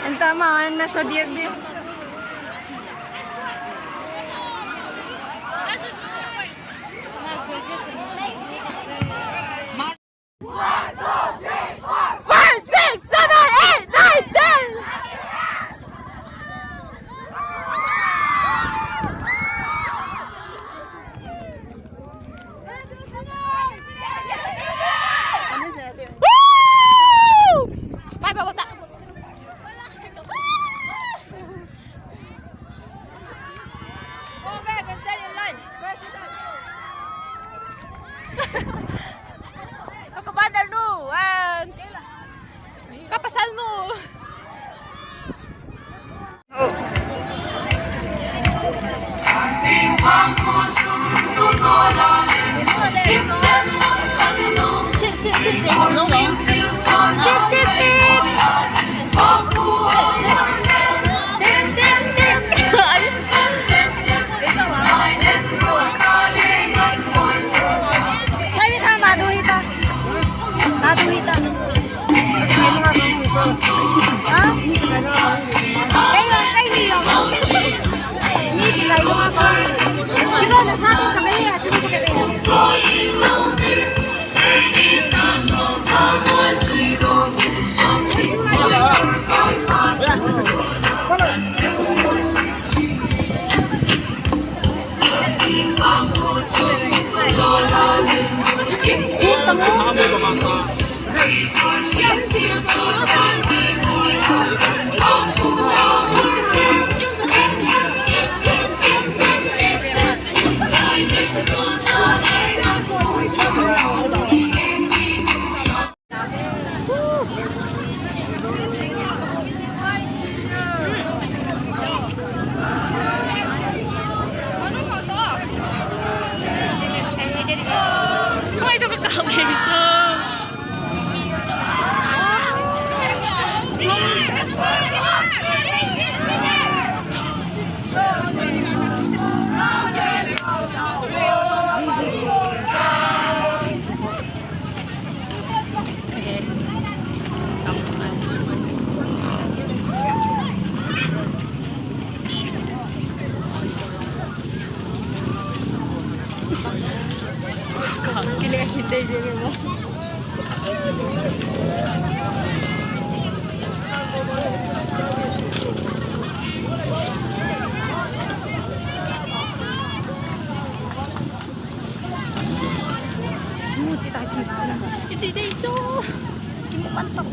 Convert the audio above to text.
Ang tama, nasa diyan din. Kapandar nu, kapasal nu. Sa ating bangko sundo zolalim, ipnan ng kanong, ipursiw-siw tonaway boyan, pagkuhang marmel, tim-tim-tim-tim, tim-tim-tim-tim, nine and rosaling at voice. Salita, maduhita. Maduhita. Ha? Kayo, kayo. Hindi kayo ako. Ikaw, nasa akin sa kaya. It's a day, so. Pantok.